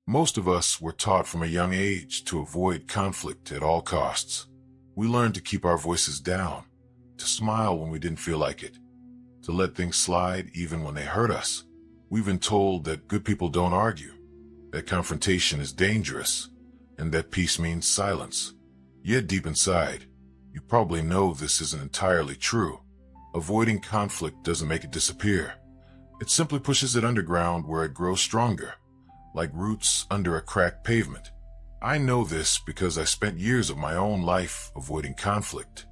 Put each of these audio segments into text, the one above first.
Most of us were taught from a young age to avoid conflict at all costs. We learned to keep our voices down, to smile when we didn't feel like it, to let things slide even when they hurt us. We've been told that good people don't argue, that confrontation is dangerous, and that peace means silence. Yet deep inside, you probably know this isn't entirely true. Avoiding conflict doesn't make it disappear. It simply pushes it underground where it grows stronger, like roots under a cracked pavement. I know this because I spent years of my own life avoiding conflict.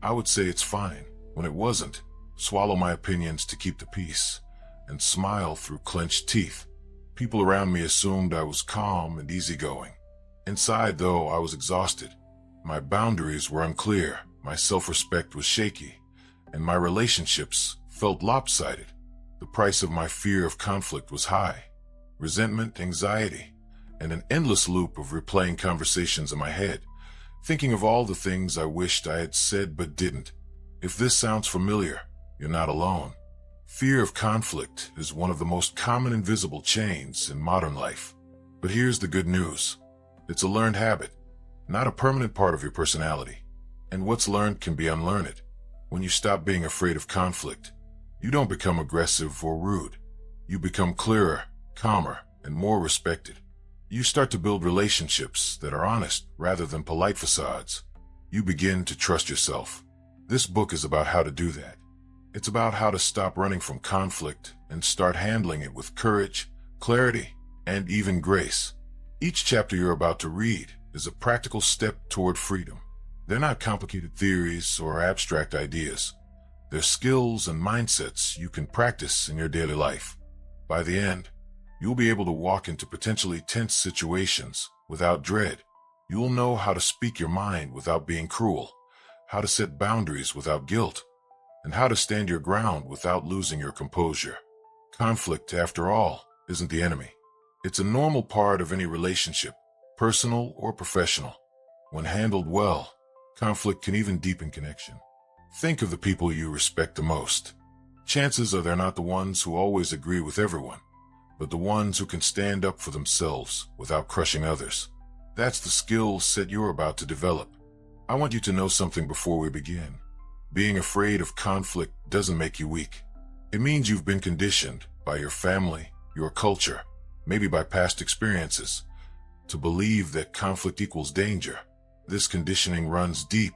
I would say it's fine when it wasn't, swallow my opinions to keep the peace, and smile through clenched teeth. People around me assumed I was calm and easygoing. Inside, though, I was exhausted. My boundaries were unclear, my self-respect was shaky, and my relationships felt lopsided. The price of my fear of conflict was high. Resentment, anxiety, and an endless loop of replaying conversations in my head, thinking of all the things I wished I had said but didn't. If this sounds familiar, you're not alone. Fear of conflict is one of the most common invisible chains in modern life. But here's the good news. It's a learned habit, not a permanent part of your personality. And what's learned can be unlearned. When you stop being afraid of conflict, you don't become aggressive or rude. You become clearer, calmer, and more respected. You start to build relationships that are honest rather than polite facades. You begin to trust yourself. This book is about how to do that. It's about how to stop running from conflict and start handling it with courage, clarity, and even grace. Each chapter you're about to read is a practical step toward freedom. They're not complicated theories or abstract ideas. They're skills and mindsets you can practice in your daily life. By the end, you'll be able to walk into potentially tense situations without dread. You'll know how to speak your mind without being cruel, how to set boundaries without guilt, and how to stand your ground without losing your composure. Conflict, after all, isn't the enemy. It's a normal part of any relationship, personal or professional. When handled well, conflict can even deepen connection. Think of the people you respect the most. Chances are they're not the ones who always agree with everyone, but the ones who can stand up for themselves without crushing others. That's the skill set you're about to develop. I want you to know something before we begin. Being afraid of conflict doesn't make you weak. It means you've been conditioned by your family, your culture, maybe by past experiences, to believe that conflict equals danger. This conditioning runs deep,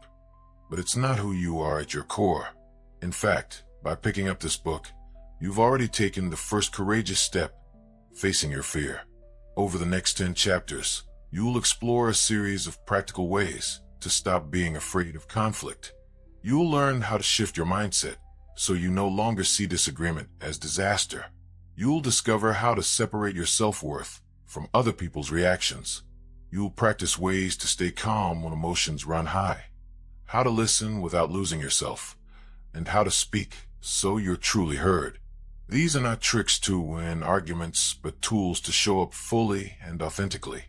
but it's not who you are at your core. In fact, by picking up this book, you've already taken the first courageous step, facing your fear. Over the next 10 chapters, you'll explore a series of practical ways to stop being afraid of conflict. You'll learn how to shift your mindset so you no longer see disagreement as disaster. You'll discover how to separate your self-worth from other people's reactions. You'll practice ways to stay calm when emotions run high, how to listen without losing yourself, and how to speak so you're truly heard. These are not tricks to win arguments, but tools to show up fully and authentically.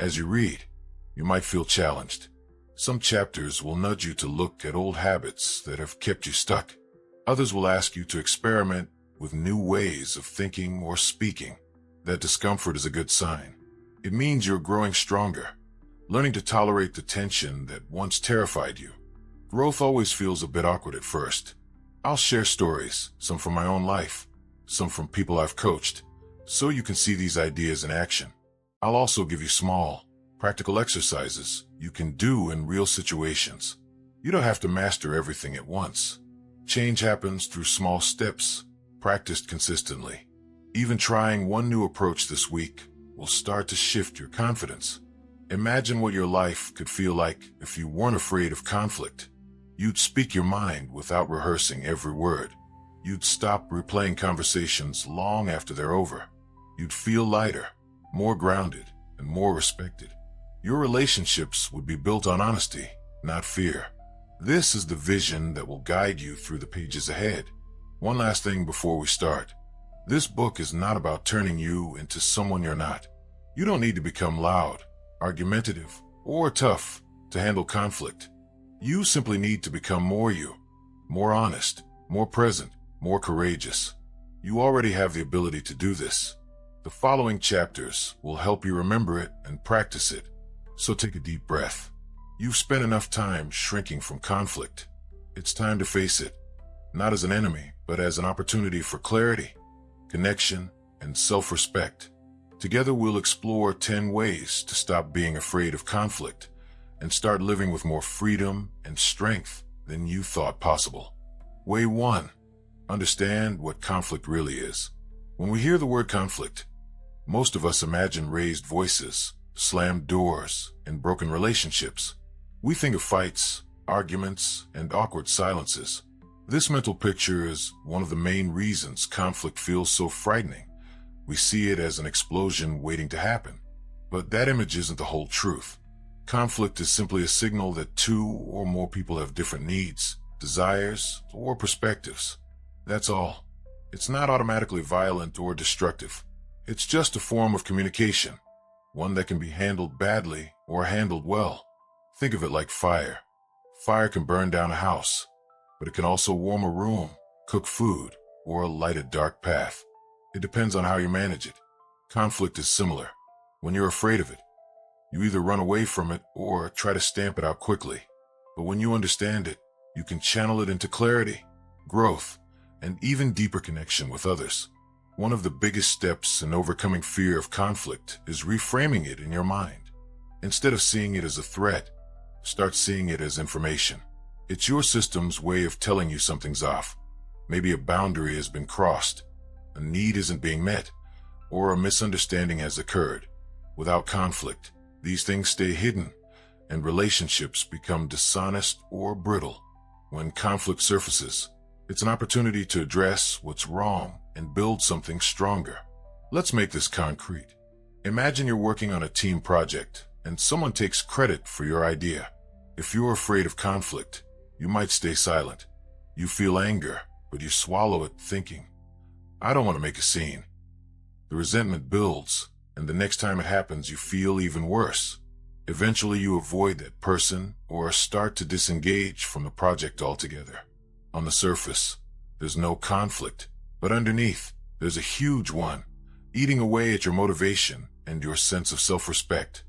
As you read, you might feel challenged. Some chapters will nudge you to look at old habits that have kept you stuck. Others will ask you to experiment with new ways of thinking or speaking. That discomfort is a good sign. It means you're growing stronger, learning to tolerate the tension that once terrified you. Growth always feels a bit awkward at first. I'll share stories, some from my own life, some from people I've coached, so you can see these ideas in action. I'll also give you small, practical exercises you can do in real situations. You don't have to master everything at once. Change happens through small steps, practiced consistently. Even trying one new approach this week will start to shift your confidence. Imagine what your life could feel like if you weren't afraid of conflict. You'd speak your mind without rehearsing every word. You'd stop replaying conversations long after they're over. You'd feel lighter, more grounded, and more respected. Your relationships would be built on honesty, not fear. This is the vision that will guide you through the pages ahead. One last thing before we start. This book is not about turning you into someone you're not. You don't need to become loud, argumentative, or tough to handle conflict. You simply need to become more you, more honest, more present, more courageous. You already have the ability to do this. The following chapters will help you remember it and practice it. So take a deep breath. You've spent enough time shrinking from conflict. It's time to face it, not as an enemy, but as an opportunity for clarity, connection, and self-respect. Together we'll explore 10 ways to stop being afraid of conflict and start living with more freedom and strength than you thought possible. Way 1. Understand what conflict really is. When we hear the word conflict, most of us imagine raised voices, slammed doors, and broken relationships. We think of fights, arguments, and awkward silences. This mental picture is one of the main reasons conflict feels so frightening. We see it as an explosion waiting to happen. But that image isn't the whole truth. Conflict is simply a signal that two or more people have different needs, desires, or perspectives. That's all. It's not automatically violent or destructive. It's just a form of communication, one that can be handled badly or handled well. Think of it like fire. Fire can burn down a house, but it can also warm a room, cook food, or light a dark path. It depends on how you manage it. Conflict is similar. When you're afraid of it, you either run away from it or try to stamp it out quickly. But when you understand it, you can channel it into clarity, growth, and even deeper connection with others. One of the biggest steps in overcoming fear of conflict is reframing it in your mind. Instead of seeing it as a threat, start seeing it as information. It's your system's way of telling you something's off. Maybe a boundary has been crossed, a need isn't being met, or a misunderstanding has occurred. Without conflict, these things stay hidden, and relationships become dishonest or brittle. When conflict surfaces, it's an opportunity to address what's wrong and build something stronger. Let's make this concrete. Imagine you're working on a team project, and someone takes credit for your idea. If you're afraid of conflict, you might stay silent. You feel anger, but you swallow it thinking, I don't want to make a scene. The resentment builds, and the next time it happens, you feel even worse. Eventually, you avoid that person or start to disengage from the project altogether. On the surface, there's no conflict, but underneath, there's a huge one, eating away at your motivation and your sense of self-respect.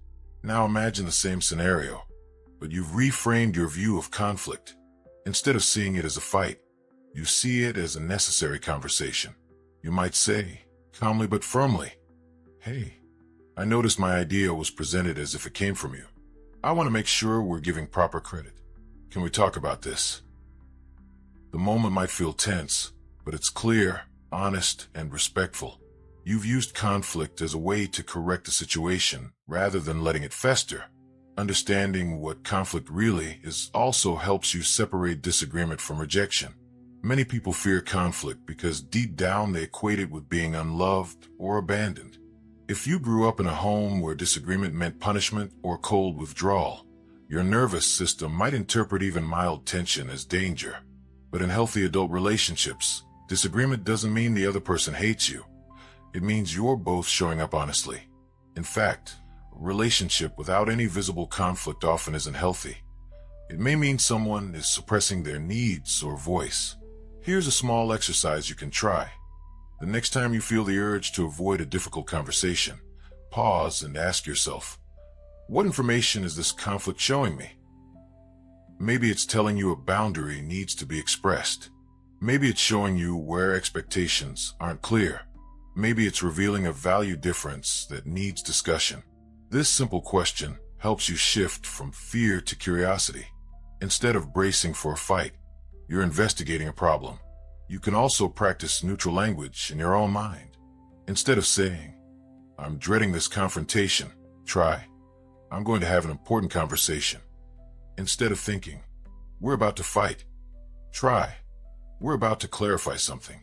Now imagine the same scenario, but you've reframed your view of conflict. Instead of seeing it as a fight, you see it as a necessary conversation. You might say, calmly but firmly, hey, I noticed my idea was presented as if it came from you. I want to make sure we're giving proper credit. Can we talk about this? The moment might feel tense, but it's clear, honest, and respectful. You've used conflict as a way to correct the situation rather than letting it fester. Understanding what conflict really is also helps you separate disagreement from rejection. Many people fear conflict because deep down they equate it with being unloved or abandoned. If you grew up in a home where disagreement meant punishment or cold withdrawal, your nervous system might interpret even mild tension as danger. But in healthy adult relationships, disagreement doesn't mean the other person hates you. It means you're both showing up honestly. In fact, a relationship without any visible conflict often isn't healthy. It may mean someone is suppressing their needs or voice. Here's a small exercise you can try. The next time you feel the urge to avoid a difficult conversation, pause and ask yourself, what information is this conflict showing me? Maybe it's telling you a boundary needs to be expressed. Maybe it's showing you where expectations aren't clear. Maybe it's revealing a value difference that needs discussion. This simple question helps you shift from fear to curiosity. Instead of bracing for a fight, you're investigating a problem. You can also practice neutral language in your own mind. Instead of saying, I'm dreading this confrontation, try, I'm going to have an important conversation. Instead of thinking, we're about to fight, try, we're about to clarify something.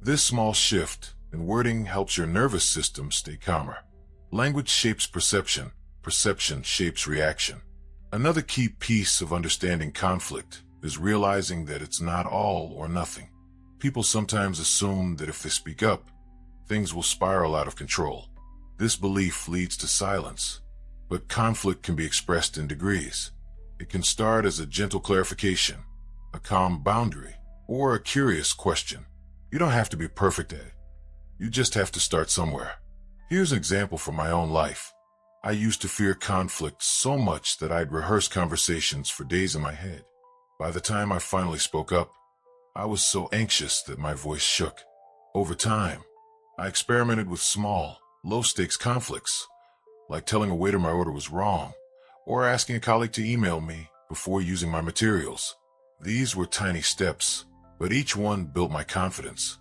This small shift in wording helps your nervous system stay calmer. Language shapes perception, perception shapes reaction. Another key piece of understanding conflict is realizing that it's not all or nothing. People sometimes assume that if they speak up, things will spiral out of control. This belief leads to silence, but conflict can be expressed in degrees. It can start as a gentle clarification, a calm boundary, or a curious question. You don't have to be perfect at it. You just have to start somewhere. Here's an example from my own life. I used to fear conflict so much that I'd rehearse conversations for days in my head. By the time I finally spoke up, I was so anxious that my voice shook. Over time, I experimented with small, low-stakes conflicts, like telling a waiter my order was wrong, or asking a colleague to email me before using my materials. These were tiny steps, but each one built my confidence.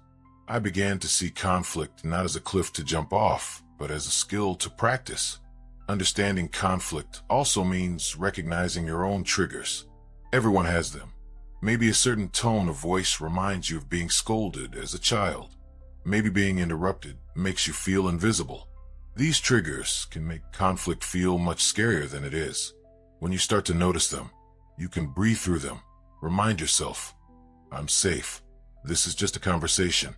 I began to see conflict not as a cliff to jump off, but as a skill to practice. Understanding conflict also means recognizing your own triggers. Everyone has them. Maybe a certain tone of voice reminds you of being scolded as a child. Maybe being interrupted makes you feel invisible. These triggers can make conflict feel much scarier than it is. When you start to notice them, you can breathe through them. Remind yourself, I'm safe. This is just a conversation.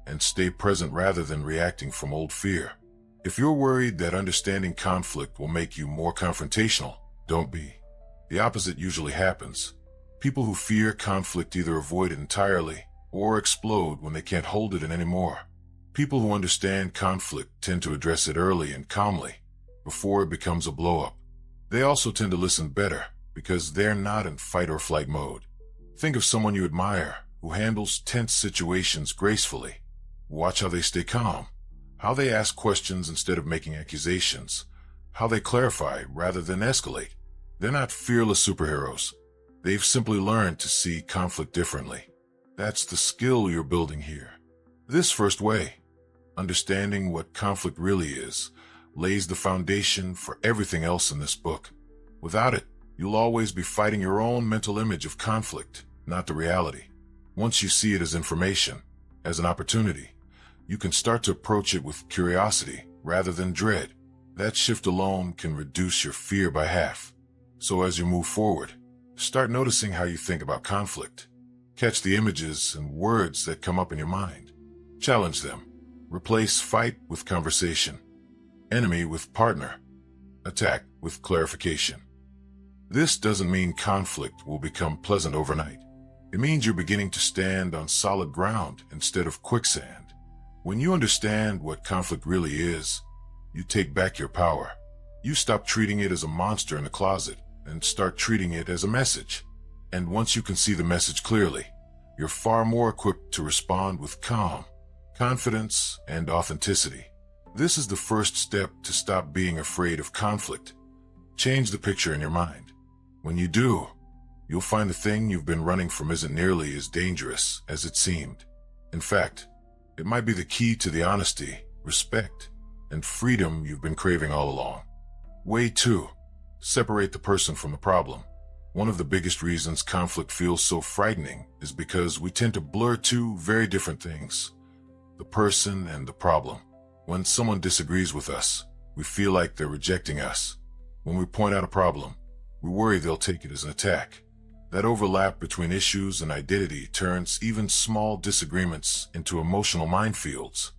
And stay present rather than reacting from old fear. If you're worried that understanding conflict will make you more confrontational, don't be. The opposite usually happens. People who fear conflict either avoid it entirely or explode when they can't hold it in anymore. People who understand conflict tend to address it early and calmly, before it becomes a blow-up. They also tend to listen better because they're not in fight or flight mode. Think of someone you admire who handles tense situations gracefully. Watch how they stay calm, how they ask questions instead of making accusations, how they clarify rather than escalate. They're not fearless superheroes. They've simply learned to see conflict differently. That's the skill you're building here. This first way, understanding what conflict really is, lays the foundation for everything else in this book. Without it, you'll always be fighting your own mental image of conflict, not the reality. Once you see it as information, as an opportunity, you can start to approach it with curiosity rather than dread. That shift alone can reduce your fear by half. So as you move forward, start noticing how you think about conflict. Catch the images and words that come up in your mind. Challenge them. Replace fight with conversation. Enemy with partner. Attack with clarification. This doesn't mean conflict will become pleasant overnight. It means you're beginning to stand on solid ground instead of quicksand. When you understand what conflict really is, you take back your power. You stop treating it as a monster in the closet and start treating it as a message. And once you can see the message clearly, you're far more equipped to respond with calm, confidence, and authenticity. This is the first step to stop being afraid of conflict. Change the picture in your mind. When you do, you'll find the thing you've been running from isn't nearly as dangerous as it seemed. In fact, it might be the key to the honesty, respect, and freedom you've been craving all along. Way 2. Separate the person from the problem. One of the biggest reasons conflict feels so frightening is because we tend to blur two very different things: the person and the problem. When someone disagrees with us, we feel like they're rejecting us. When we point out a problem, we worry they'll take it as an attack. That overlap between issues and identity turns even small disagreements into emotional minefields.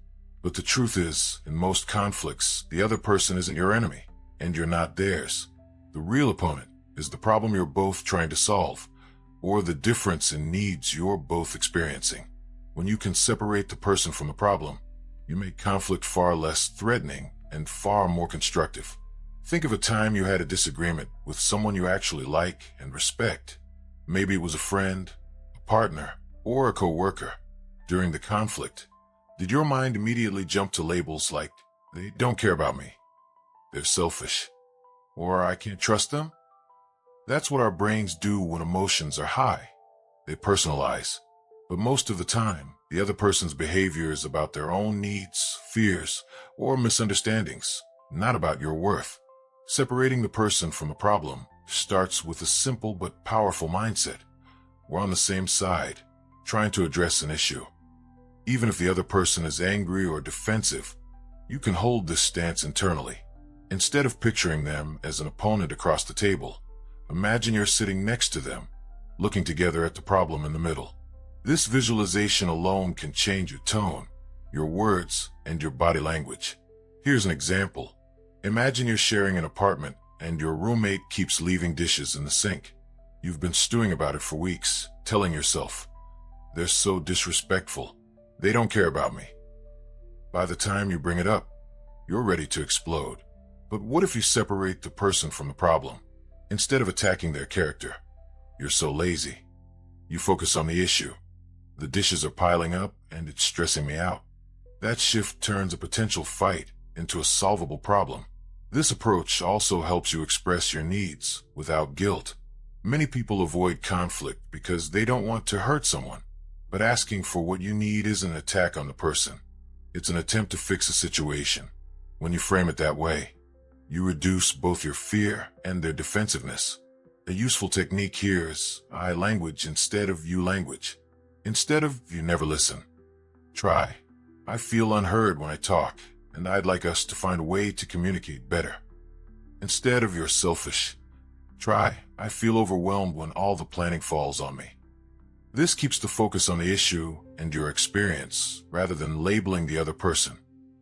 But the truth is, in most conflicts, the other person isn't your enemy, and you're not theirs. The real opponent is the problem you're both trying to solve, or the difference in needs you're both experiencing. When you can separate the person from the problem, you make conflict far less threatening and far more constructive. Think of a time you had a disagreement with someone you actually like and respect. Maybe it was a friend, a partner, or a coworker. During the conflict, did your mind immediately jump to labels like, they don't care about me, they're selfish, or I can't trust them? That's what our brains do when emotions are high. They personalize. But most of the time, the other person's behavior is about their own needs, fears, or misunderstandings, not about your worth. Separating the person from the problem starts with a simple but powerful mindset. We're on the same side, trying to address an issue. Even if the other person is angry or defensive, you can hold this stance internally. Instead of picturing them as an opponent across the table, imagine you're sitting next to them, looking together at the problem in the middle. This visualization alone can change your tone, your words, and your body language. Here's an example. Imagine you're sharing an apartment and your roommate keeps leaving dishes in the sink. You've been stewing about it for weeks, telling yourself, they're so disrespectful. They don't care about me. By the time you bring it up, you're ready to explode. But what if you separate the person from the problem? Instead of attacking their character, you're so lazy. You focus on the issue. The dishes are piling up and it's stressing me out. That shift turns a potential fight into a solvable problem. This approach also helps you express your needs without guilt. Many people avoid conflict because they don't want to hurt someone. But asking for what you need isn't an attack on the person. It's an attempt to fix a situation. When you frame it that way, you reduce both your fear and their defensiveness. A useful technique here is I language instead of you language. Instead of you never listen, try I feel unheard when I talk, and I'd like us to find a way to communicate better. Instead of you're selfish, try I feel overwhelmed when all the planning falls on me. This keeps the focus on the issue and your experience rather than labeling the other person.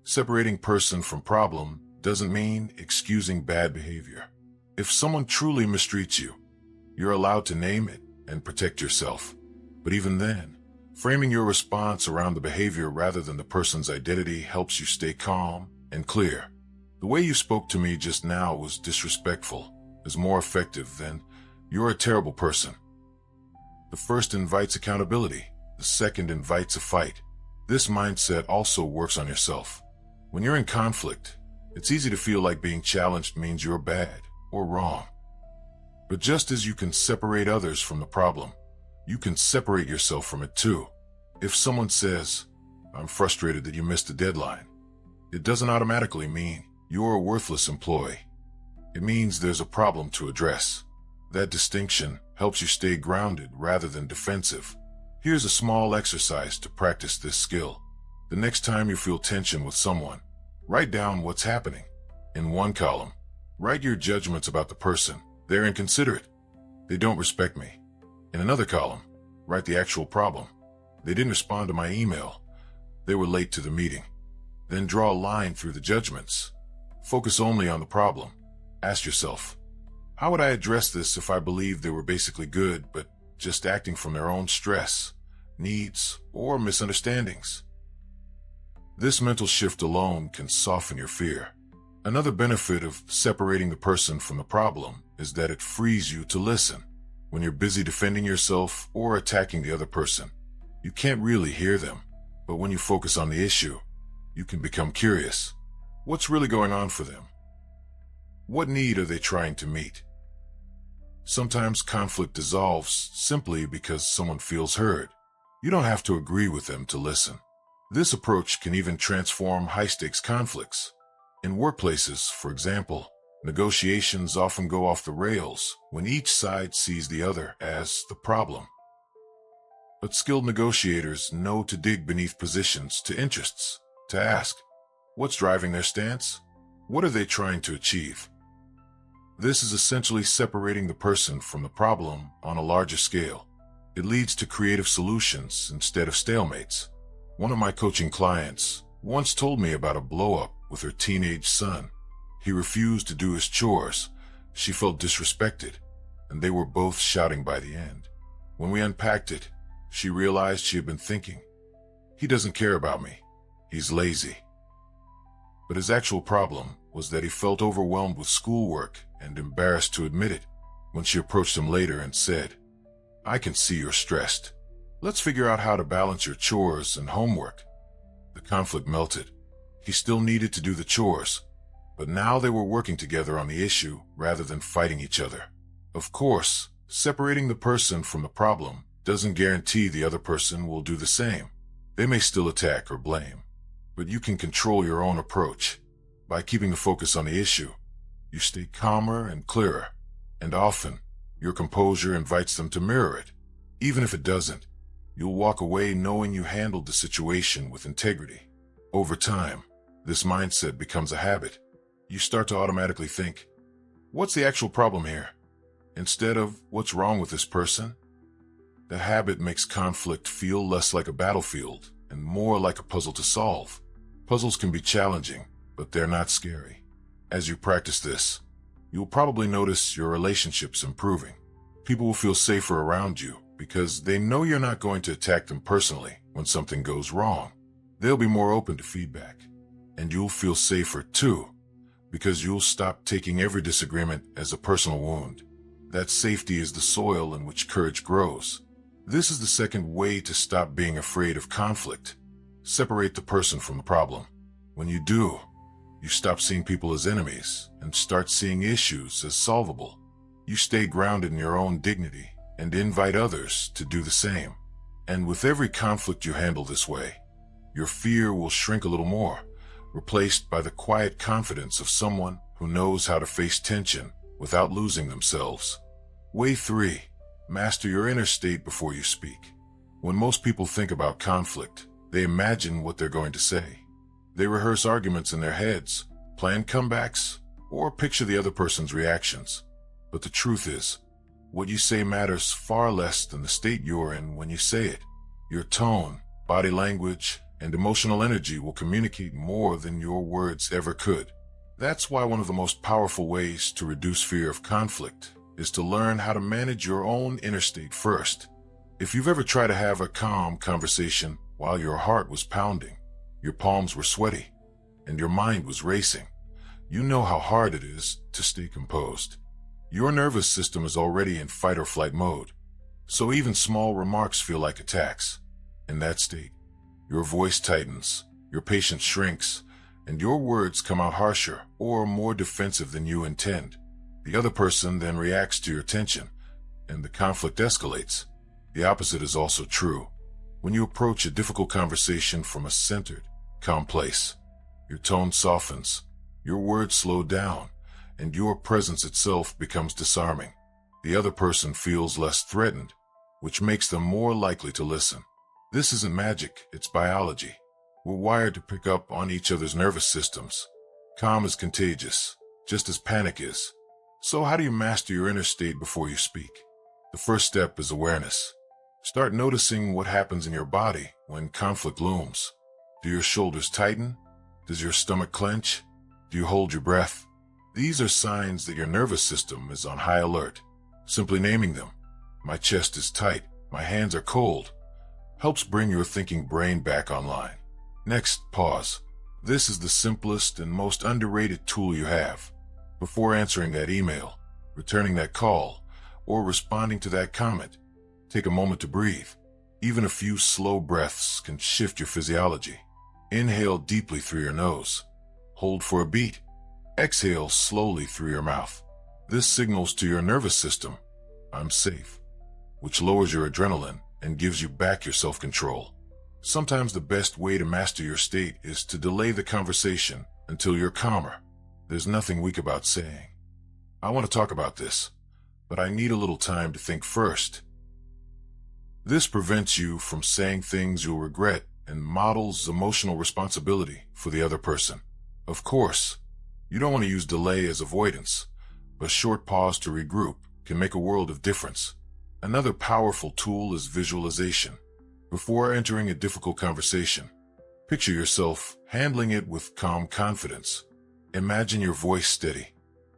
Separating person from problem doesn't mean excusing bad behavior. If someone truly mistreats you, you're allowed to name it and protect yourself. But even then, framing your response around the behavior rather than the person's identity helps you stay calm and clear. The way you spoke to me just now was disrespectful is more effective than you're a terrible person. The first invites accountability. The second invites a fight. This mindset also works on yourself. When you're in conflict, it's easy to feel like being challenged means you're bad or wrong. But just as you can separate others from the problem, you can separate yourself from it too. If someone says, I'm frustrated that you missed the deadline, it doesn't automatically mean you're a worthless employee. It means there's a problem to address. That distinction helps you stay grounded rather than defensive. Here's a small exercise to practice this skill. The next time you feel tension with someone, write down what's happening. In one column, write your judgments about the person. They're inconsiderate. They don't respect me. In another column, write the actual problem. They didn't respond to my email. They were late to the meeting. Then draw a line through the judgments. Focus only on the problem. Ask yourself, how would I address this if I believed they were basically good, but just acting from their own stress, needs, or misunderstandings? This mental shift alone can soften your fear. Another benefit of separating the person from the problem is that it frees you to listen. When you're busy defending yourself or attacking the other person, you can't really hear them. But when you focus on the issue, you can become curious. What's really going on for them? What need are they trying to meet? Sometimes conflict dissolves simply because someone feels heard. You don't have to agree with them to listen. This approach can even transform high-stakes conflicts. In workplaces, for example, negotiations often go off the rails when each side sees the other as the problem. But skilled negotiators know to dig beneath positions to interests, to ask, what's driving their stance? What are they trying to achieve? This is essentially separating the person from the problem on a larger scale. It leads to creative solutions instead of stalemates. One of my coaching clients once told me about a blow-up with her teenage son. He refused to do his chores. She felt disrespected, and they were both shouting by the end. When we unpacked it, she realized she had been thinking, he doesn't care about me. He's lazy. But his actual problem was that he felt overwhelmed with schoolwork and embarrassed to admit it. When she approached him later and said, I can see you're stressed. Let's figure out how to balance your chores and homework. The conflict melted. He still needed to do the chores, but now they were working together on the issue rather than fighting each other. Of course, separating the person from the problem doesn't guarantee the other person will do the same. They may still attack or blame, but you can control your own approach. By keeping the focus on the issue, you stay calmer and clearer, and often, your composure invites them to mirror it. Even if it doesn't, you'll walk away knowing you handled the situation with integrity. Over time, this mindset becomes a habit. You start to automatically think, what's the actual problem here? Instead of, what's wrong with this person? The habit makes conflict feel less like a battlefield and more like a puzzle to solve. Puzzles can be challenging, but they're not scary. As you practice this, you'll probably notice your relationships improving. People will feel safer around you because they know you're not going to attack them personally when something goes wrong. They'll be more open to feedback. And you'll feel safer too, because you'll stop taking every disagreement as a personal wound. That safety is the soil in which courage grows. This is the second way to stop being afraid of conflict. Separate the person from the problem. When you do, you stop seeing people as enemies and start seeing issues as solvable. You stay grounded in your own dignity and invite others to do the same. And with every conflict you handle this way, your fear will shrink a little more, replaced by the quiet confidence of someone who knows how to face tension without losing themselves. Way 3. Master your inner state before you speak. When most people think about conflict, they imagine what they're going to say. They rehearse arguments in their heads, plan comebacks, or picture the other person's reactions. But the truth is, what you say matters far less than the state you're in when you say it. Your tone, body language, and emotional energy will communicate more than your words ever could. That's why one of the most powerful ways to reduce fear of conflict is to learn how to manage your own inner state first. If you've ever tried to have a calm conversation while your heart was pounding, your palms were sweaty, and your mind was racing, you know how hard it is to stay composed. Your nervous system is already in fight or flight mode, so even small remarks feel like attacks. In that state, your voice tightens, your patience shrinks, and your words come out harsher or more defensive than you intend. The other person then reacts to your tension, and the conflict escalates. The opposite is also true. When you approach a difficult conversation from a centered, calm place, your tone softens, your words slow down, and your presence itself becomes disarming. The other person feels less threatened, which makes them more likely to listen. This isn't magic, it's biology. We're wired to pick up on each other's nervous systems. Calm is contagious, just as panic is. So how do you master your inner state before you speak? The first step is awareness. Start noticing what happens in your body when conflict looms. Do your shoulders tighten? Does your stomach clench? Do you hold your breath? These are signs that your nervous system is on high alert. Simply naming them, my chest is tight, my hands are cold, helps bring your thinking brain back online. Next, pause. This is the simplest and most underrated tool you have. Before answering that email, returning that call, or responding to that comment, take a moment to breathe. Even a few slow breaths can shift your physiology. Inhale deeply through your nose. Hold for a beat. Exhale slowly through your mouth. This signals to your nervous system, I'm safe, which lowers your adrenaline and gives you back your self-control. Sometimes the best way to master your state is to delay the conversation until you're calmer. There's nothing weak about saying, I want to talk about this, but I need a little time to think first. This prevents you from saying things you'll regret and models emotional responsibility for the other person. Of course, you don't want to use delay as avoidance, but a short pause to regroup can make a world of difference. Another powerful tool is visualization. Before entering a difficult conversation, picture yourself handling it with calm confidence. Imagine your voice steady,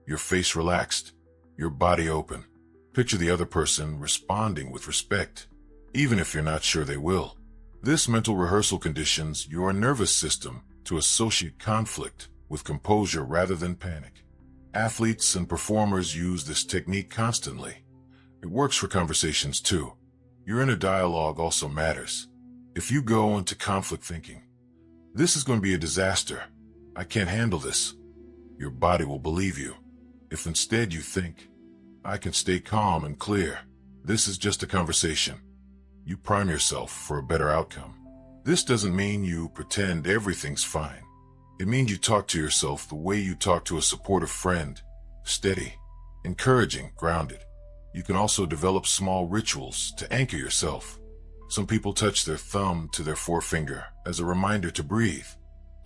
your face relaxed, your body open. Picture the other person responding with respect, even if you're not sure they will. This mental rehearsal conditions your nervous system to associate conflict with composure rather than panic. Athletes and performers use this technique constantly. It works for conversations too. Your inner dialogue also matters. If you go into conflict thinking, this is going to be a disaster, I can't handle this, your body will believe you. If instead you think, I can stay calm and clear, this is just a conversation, you prime yourself for a better outcome. This doesn't mean you pretend everything's fine. It means you talk to yourself the way you talk to a supportive friend, steady, encouraging, grounded. You can also develop small rituals to anchor yourself. Some people touch their thumb to their forefinger as a reminder to breathe.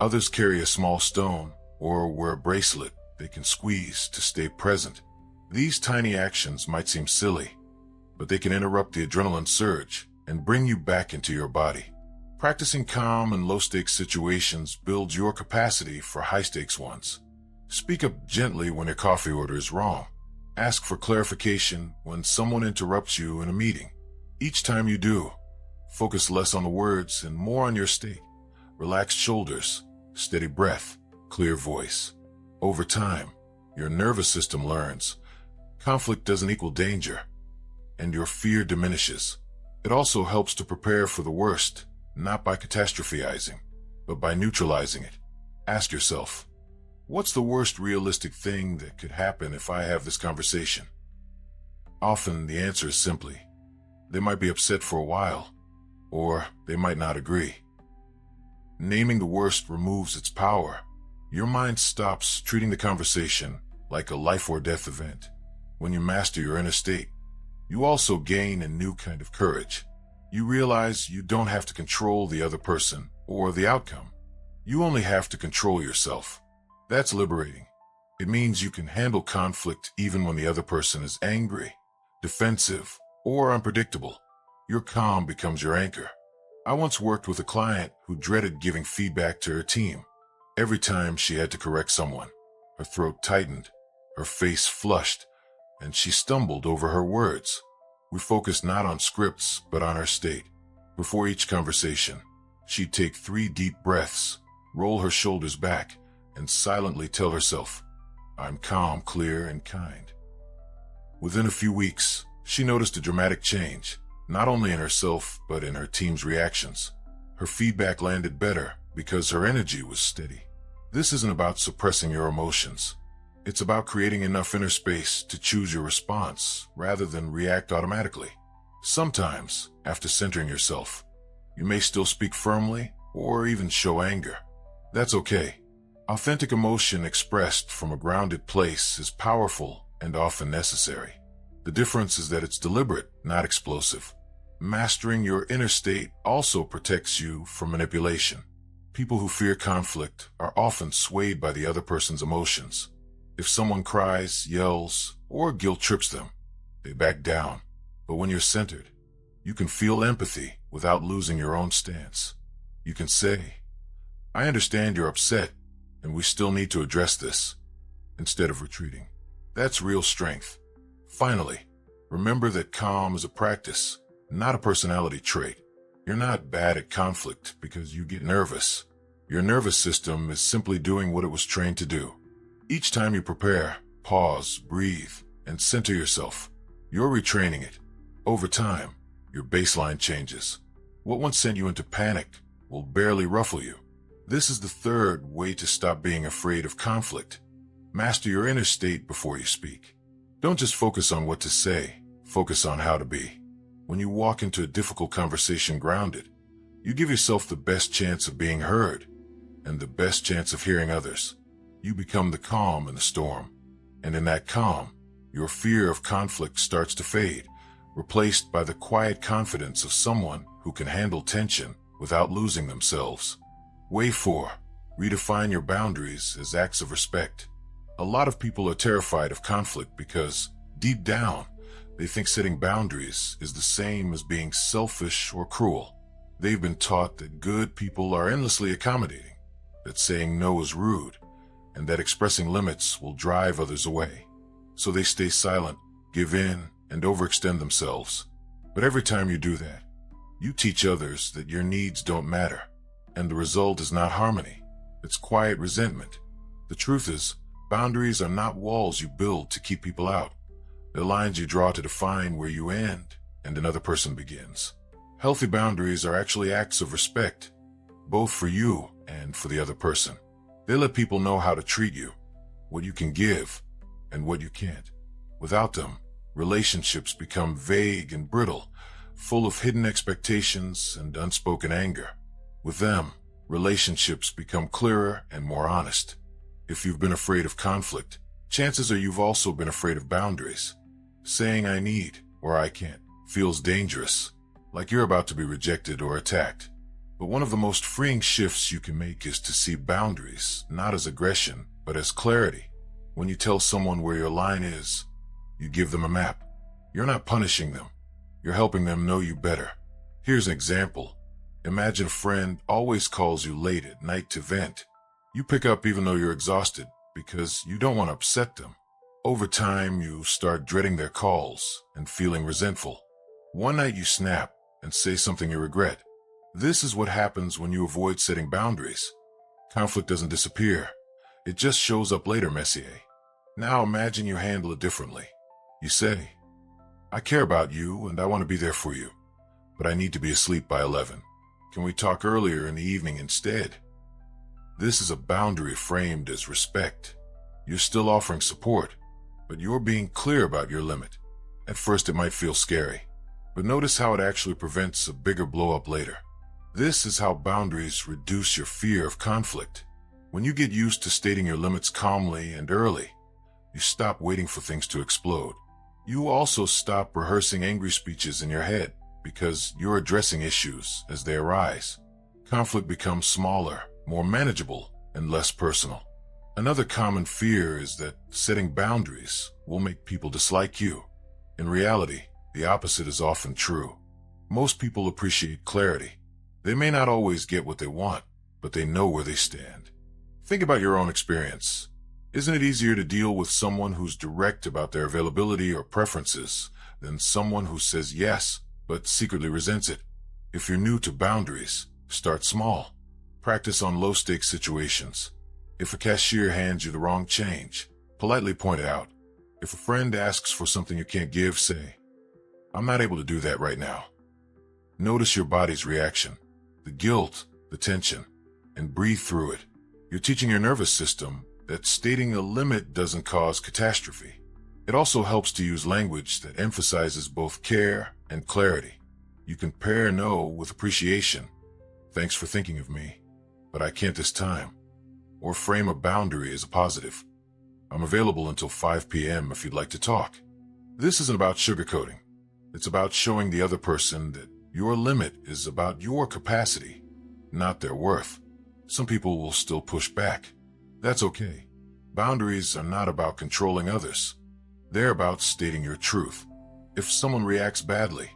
Others carry a small stone or wear a bracelet they can squeeze to stay present. These tiny actions might seem silly, but they can interrupt the adrenaline surge and bring you back into your body. Practicing calm and low-stakes situations builds your capacity for high-stakes ones. Speak up gently when your coffee order is wrong. Ask for clarification when someone interrupts you in a meeting. Each time you do, focus less on the words and more on your state. relaxed shoulders, steady breath, clear voice. Over time, your nervous system learns conflict doesn't equal danger, and your fear diminishes. It also helps to prepare for the worst, not by catastrophizing, but by neutralizing it. Ask yourself, what's the worst realistic thing that could happen if I have this conversation? Often the answer is simply, they might be upset for a while, or they might not agree. Naming the worst removes its power. Your mind stops treating the conversation like a life or death event. When you master your inner state, you also gain a new kind of courage. You realize you don't have to control the other person or the outcome. You only have to control yourself. That's liberating. It means you can handle conflict even when the other person is angry, defensive, or unpredictable. Your calm becomes your anchor. I once worked with a client who dreaded giving feedback to her team. Every time she had to correct someone, her throat tightened, her face flushed, and she stumbled over her words. We focused not on scripts, but on her state. Before each conversation, she'd take 3 deep breaths, roll her shoulders back, and silently tell herself, I'm calm, clear, and kind. Within a few weeks, she noticed a dramatic change, not only in herself, but in her team's reactions. Her feedback landed better because her energy was steady. This isn't about suppressing your emotions. It's about creating enough inner space to choose your response rather than react automatically. Sometimes, after centering yourself, you may still speak firmly or even show anger. That's okay. Authentic emotion expressed from a grounded place is powerful and often necessary. The difference is that it's deliberate, not explosive. Mastering your inner state also protects you from manipulation. People who fear conflict are often swayed by the other person's emotions. If someone cries, yells, or guilt trips them, they back down. But when you're centered, you can feel empathy without losing your own stance. You can say, I understand you're upset, and we still need to address this, instead of retreating. That's real strength. Finally, remember that calm is a practice, not a personality trait. You're not bad at conflict because you get nervous. Your nervous system is simply doing what it was trained to do. Each time you prepare, pause, breathe, and center yourself, you're retraining it. Over time, your baseline changes. What once sent you into panic will barely ruffle you. This is the third way to stop being afraid of conflict. Master your inner state before you speak. Don't just focus on what to say, focus on how to be. When you walk into a difficult conversation grounded, you give yourself the best chance of being heard and the best chance of hearing others. You become the calm in the storm, and in that calm, your fear of conflict starts to fade, replaced by the quiet confidence of someone who can handle tension without losing themselves. Way 4. Redefine your boundaries as acts of respect. A lot of people are terrified of conflict because, deep down, they think setting boundaries is the same as being selfish or cruel. They've been taught that good people are endlessly accommodating, that saying no is rude, and that expressing limits will drive others away. So they stay silent, give in, and overextend themselves. But every time you do that, you teach others that your needs don't matter, and the result is not harmony. It's quiet resentment. The truth is, boundaries are not walls you build to keep people out. They're lines you draw to define where you end and another person begins. Healthy boundaries are actually acts of respect, both for you and for the other person. They let people know how to treat you, what you can give, and what you can't. Without them, relationships become vague and brittle, full of hidden expectations and unspoken anger. With them, relationships become clearer and more honest. If you've been afraid of conflict, chances are you've also been afraid of boundaries. Saying I need or I can't feels dangerous, like you're about to be rejected or attacked. But one of the most freeing shifts you can make is to see boundaries not as aggression, but as clarity. When you tell someone where your line is, you give them a map. You're not punishing them. You're helping them know you better. Here's an example. Imagine a friend always calls you late at night to vent. You pick up even though you're exhausted because you don't want to upset them. Over time, you start dreading their calls and feeling resentful. One night you snap and say something you regret. This is what happens when you avoid setting boundaries. Conflict doesn't disappear. It just shows up later, Messier. Now imagine you handle it differently. You say, I care about you and I want to be there for you, but I need to be asleep by 11. Can we talk earlier in the evening instead? This is a boundary framed as respect. You're still offering support, but you're being clear about your limit. At first it might feel scary, but notice how it actually prevents a bigger blow-up later. This is how boundaries reduce your fear of conflict. When you get used to stating your limits calmly and early, you stop waiting for things to explode. You also stop rehearsing angry speeches in your head because you're addressing issues as they arise. Conflict becomes smaller, more manageable, and less personal. Another common fear is that setting boundaries will make people dislike you. In reality, the opposite is often true. Most people appreciate clarity. They may not always get what they want, but they know where they stand. Think about your own experience. Isn't it easier to deal with someone who's direct about their availability or preferences than someone who says yes, but secretly resents it? If you're new to boundaries, start small. Practice on low-stakes situations. If a cashier hands you the wrong change, politely point it out. If a friend asks for something you can't give, say, I'm not able to do that right now. Notice your body's reaction, the guilt, the tension, and breathe through it. You're teaching your nervous system that stating a limit doesn't cause catastrophe. It also helps to use language that emphasizes both care and clarity. You can pair no with appreciation. Thanks for thinking of me, but I can't this time. Or frame a boundary as a positive. I'm available until 5 p.m. if you'd like to talk. This isn't about sugarcoating. It's about showing the other person that your limit is about your capacity, not their worth. Some people will still push back. That's okay. Boundaries are not about controlling others. They're about stating your truth. If someone reacts badly,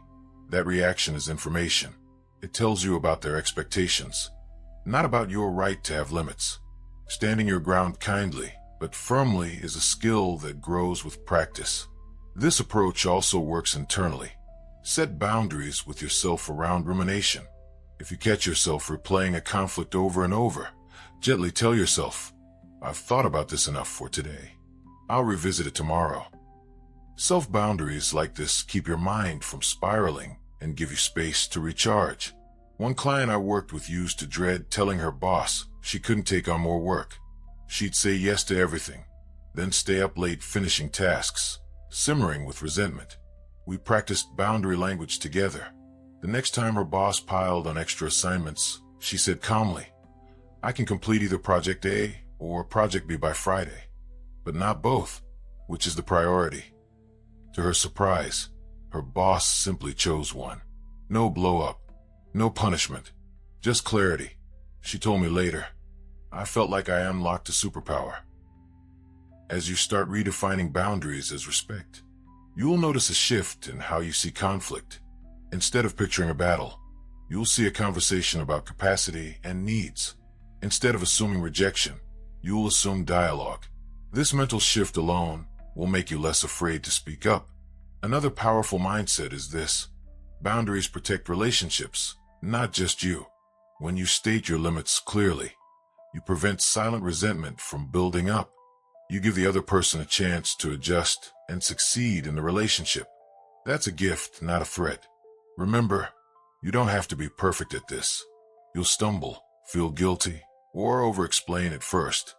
that reaction is information. It tells you about their expectations, not about your right to have limits. Standing your ground kindly, but firmly is a skill that grows with practice. This approach also works internally. Set boundaries with yourself around rumination. If you catch yourself replaying a conflict over and over, gently tell yourself, I've thought about this enough for today. I'll revisit it tomorrow. Self-boundaries like this keep your mind from spiraling and give you space to recharge. One client I worked with used to dread telling her boss she couldn't take on more work. She'd say yes to everything, then stay up late finishing tasks, simmering with resentment. We practiced boundary language together. The next time her boss piled on extra assignments, she said calmly, I can complete either Project A or Project B by Friday, but not both, which is the priority. To her surprise, her boss simply chose one. No blow-up, no punishment, just clarity. She told me later, I felt like I unlocked a superpower. As you start redefining boundaries as respect, you will notice a shift in how you see conflict. Instead of picturing a battle, you'll see a conversation about capacity and needs. Instead of assuming rejection, you'll assume dialogue. This mental shift alone will make you less afraid to speak up. Another powerful mindset is this: boundaries protect relationships, not just you. When you state your limits clearly, you prevent silent resentment from building up. You give the other person a chance to adjust and succeed in the relationship. That's a gift, not a threat. Remember, you don't have to be perfect at this. You'll stumble, feel guilty, or over-explain at first.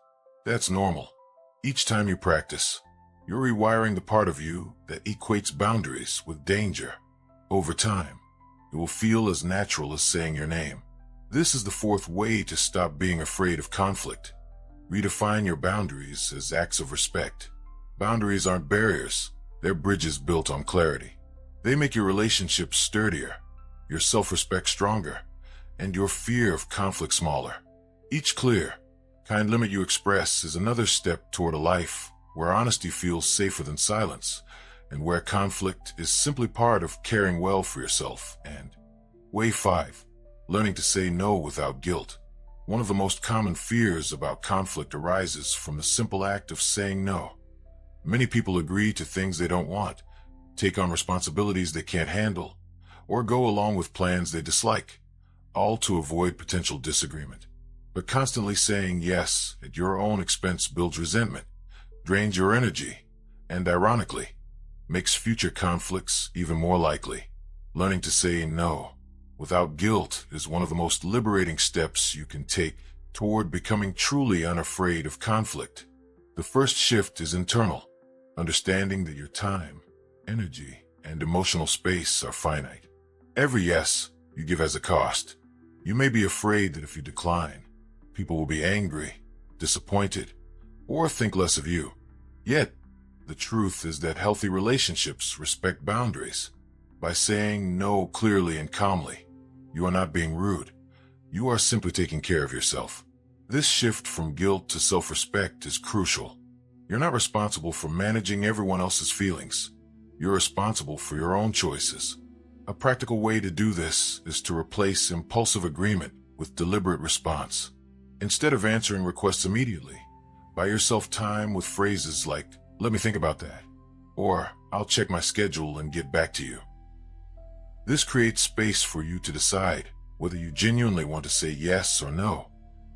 That's normal. Each time you practice, you're rewiring the part of you that equates boundaries with danger. Over time, it will feel as natural as saying your name. This is the fourth way to stop being afraid of conflict. Redefine your boundaries as acts of respect. Boundaries aren't barriers, they're bridges built on clarity. They make your relationships sturdier, your self-respect stronger, and your fear of conflict smaller. Each clear, kind limit you express is another step toward a life where honesty feels safer than silence, and where conflict is simply part of caring well for yourself. And way 5. Learning to say no without guilt. One of the most common fears about conflict arises from the simple act of saying no. Many people agree to things they don't want, take on responsibilities they can't handle, or go along with plans they dislike. all to avoid potential disagreement. But constantly saying yes at your own expense builds resentment, drains your energy, and ironically, makes future conflicts even more likely. Learning to say no without guilt is one of the most liberating steps you can take toward becoming truly unafraid of conflict. The first shift is internal, understanding that your time, energy, and emotional space are finite. Every yes you give has a cost. You may be afraid that if you decline, people will be angry, disappointed, or think less of you. Yet, the truth is that healthy relationships respect boundaries. By saying no clearly and calmly, you are not being rude. You are simply taking care of yourself. This shift from guilt to self-respect is crucial. You're not responsible for managing everyone else's feelings. You're responsible for your own choices. A practical way to do this is to replace impulsive agreement with deliberate response. Instead of answering requests immediately, buy yourself time with phrases like, "Let me think about that," or "I'll check my schedule and get back to you." This creates space for you to decide whether you genuinely want to say yes or no.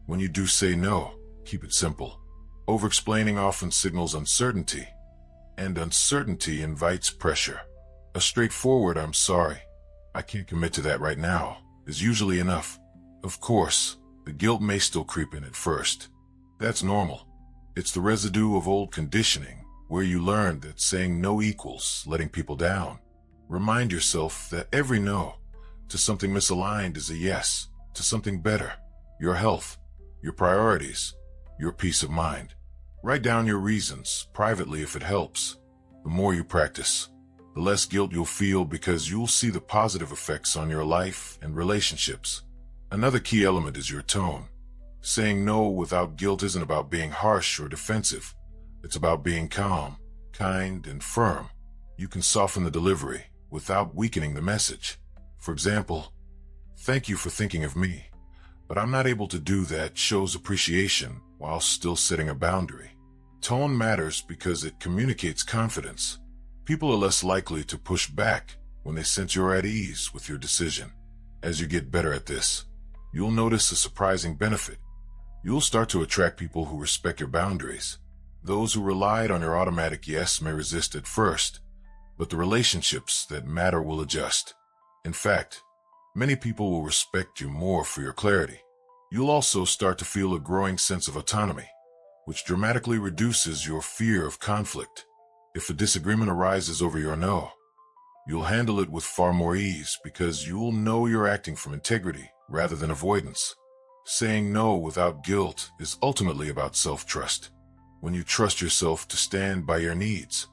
When you do say no, keep it simple. Over-explaining often signals uncertainty, and uncertainty invites pressure. A straightforward "I'm sorry, I can't commit to that right now" is usually enough. Of course, the guilt may still creep in at first. That's normal. It's the residue of old conditioning, where you learned that saying no equals letting people down. Remind yourself that every no to something misaligned is a yes to something better: your health, your priorities, your peace of mind. Write down your reasons privately if it helps. The more you practice, the less guilt you'll feel because you'll see the positive effects on your life and relationships. Another key element is your tone. Saying no without guilt isn't about being harsh or defensive. It's about being calm, kind, and firm. You can soften the delivery without weakening the message. For example, "Thank you for thinking of me, but I'm not able to do that," shows appreciation while still setting a boundary. Tone matters because it communicates confidence. People are less likely to push back when they sense you're at ease with your decision. As you get better at this, you'll notice a surprising benefit. You'll start to attract people who respect your boundaries. Those who relied on your automatic yes may resist at first, but the relationships that matter will adjust. In fact, many people will respect you more for your clarity. You'll also start to feel a growing sense of autonomy, which dramatically reduces your fear of conflict. If a disagreement arises over your no, you'll handle it with far more ease because you'll know you're acting from integrity rather than avoidance. Saying no without guilt is ultimately about self-trust. When you trust yourself to stand by your needs,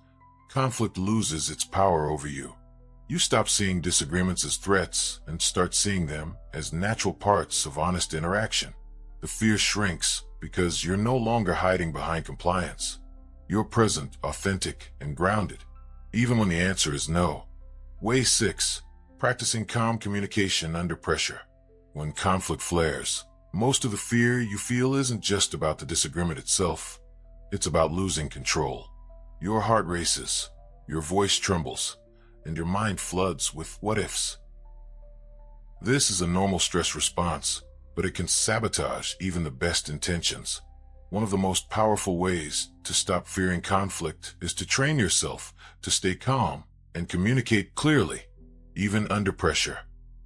conflict loses its power over you. You stop seeing disagreements as threats and start seeing them as natural parts of honest interaction. The fear shrinks because you're no longer hiding behind compliance. You're present, authentic, and grounded, even when the answer is no. Way 6. Practicing calm communication under pressure. When conflict flares, most of the fear you feel isn't just about the disagreement itself. It's about losing control. Your heart races, your voice trembles, and your mind floods with what-ifs. This is a normal stress response, but it can sabotage even the best intentions. One of the most powerful ways to stop fearing conflict is to train yourself to stay calm and communicate clearly, even under pressure.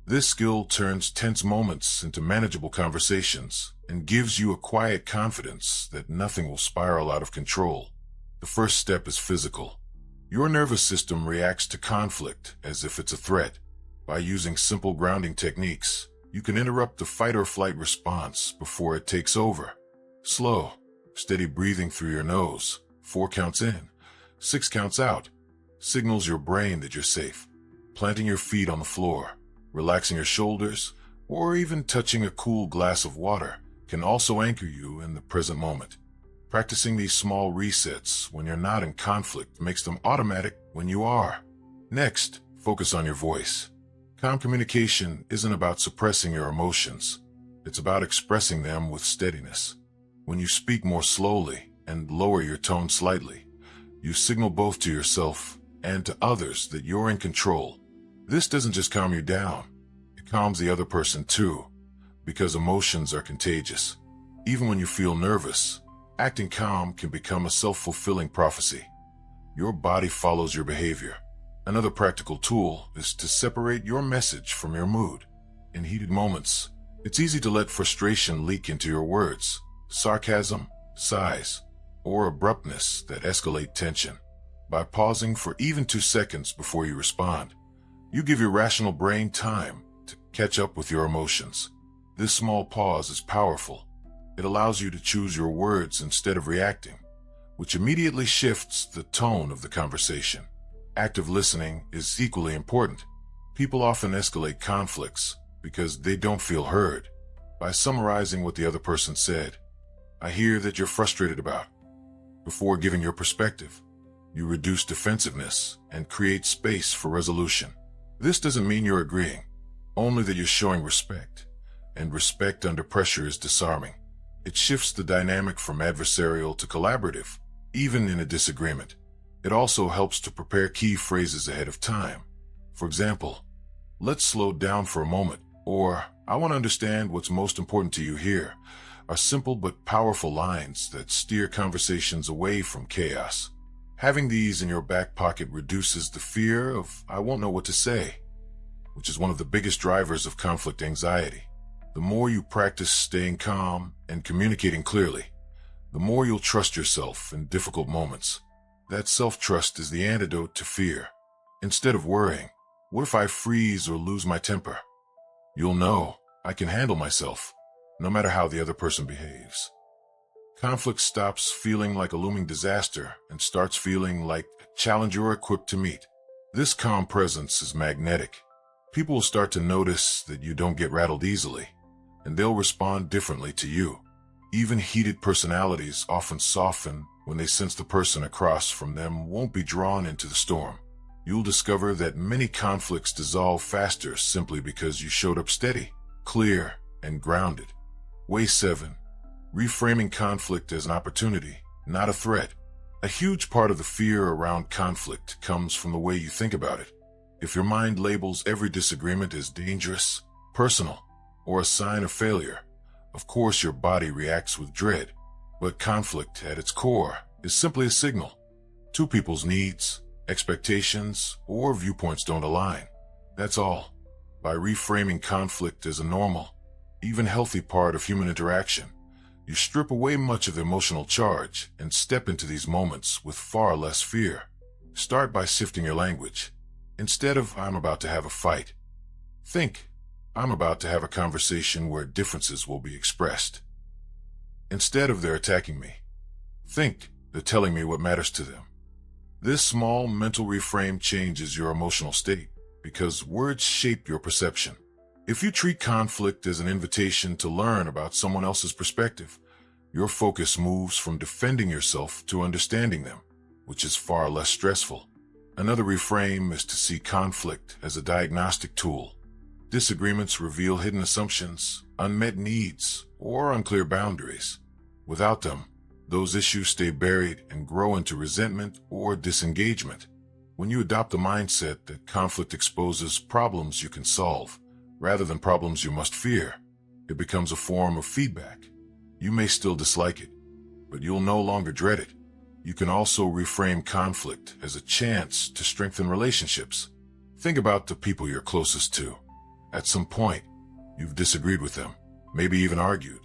This skill turns tense moments into manageable conversations and gives you a quiet confidence that nothing will spiral out of control. The first step is physical. Your nervous system reacts to conflict as if it's a threat. By using simple grounding techniques, you can interrupt the fight or flight response before it takes over. Slow, steady breathing through your nose, 4 counts in, 6 counts out, signals your brain that you're safe. Planting your feet on the floor, relaxing your shoulders, or even touching a cool glass of water can also anchor you in the present moment. Practicing these small resets when you're not in conflict makes them automatic when you are. Next, focus on your voice. Calm communication isn't about suppressing your emotions. It's about expressing them with steadiness. When you speak more slowly and lower your tone slightly, you signal both to yourself and to others that you're in control. This doesn't just calm you down, it calms the other person too. because emotions are contagious. Even when you feel nervous, acting calm can become a self-fulfilling prophecy. Your body follows your behavior. Another practical tool is to separate your message from your mood. In heated moments, it's easy to let frustration leak into your words, sarcasm, sighs, or abruptness that escalate tension. By pausing for even 2 seconds before you respond, you give your rational brain time to catch up with your emotions. This small pause is powerful. It allows you to choose your words instead of reacting, which immediately shifts the tone of the conversation. Active listening is equally important. People often escalate conflicts because they don't feel heard. By summarizing what the other person said, "I hear that you're frustrated about," before giving your perspective, you reduce defensiveness and create space for resolution. This doesn't mean you're agreeing, only that you're showing respect, and respect under pressure is disarming. It shifts the dynamic from adversarial to collaborative, even in a disagreement. It also helps to prepare key phrases ahead of time. For example, "Let's slow down for a moment," or "I want to understand what's most important to you here," are simple but powerful lines that steer conversations away from chaos. Having these in your back pocket reduces the fear of "I won't know what to say," which is one of the biggest drivers of conflict anxiety. The more you practice staying calm and communicating clearly, the more you'll trust yourself in difficult moments. That self-trust is the antidote to fear. Instead of worrying, "What if I freeze or lose my temper?" you'll know, "I can handle myself," no matter how the other person behaves. Conflict stops feeling like a looming disaster and starts feeling like a challenge you're equipped to meet. This calm presence is magnetic. People will start to notice that you don't get rattled easily, and they'll respond differently to you. Even heated personalities often soften when they sense the person across from them won't be drawn into the storm. You'll discover that many conflicts dissolve faster simply because you showed up steady, clear, and grounded. Way 7. Reframing conflict as an opportunity, not a threat. A huge part of the fear around conflict comes from the way you think about it. If your mind labels every disagreement as dangerous, personal, or a sign of failure, of course your body reacts with dread. But conflict, at its core, is simply a signal. Two people's needs, expectations, or viewpoints don't align. That's all. By reframing conflict as a normal, even healthy part of human interaction, you strip away much of the emotional charge and step into these moments with far less fear. Start by shifting your language. Instead of "I'm about to have a fight," think, "I'm about to have a conversation where differences will be expressed." Instead of "they're attacking me," think, "they're telling me what matters to them." This small mental reframe changes your emotional state because words shape your perception. If you treat conflict as an invitation to learn about someone else's perspective, your focus moves from defending yourself to understanding them, which is far less stressful. Another reframe is to see conflict as a diagnostic tool. Disagreements reveal hidden assumptions, unmet needs, or unclear boundaries. Without them, those issues stay buried and grow into resentment or disengagement. When you adopt the mindset that conflict exposes problems you can solve, rather than problems you must fear, it becomes a form of feedback. You may still dislike it, but you'll no longer dread it. You can also reframe conflict as a chance to strengthen relationships. Think about the people you're closest to. At some point, you've disagreed with them, maybe even argued.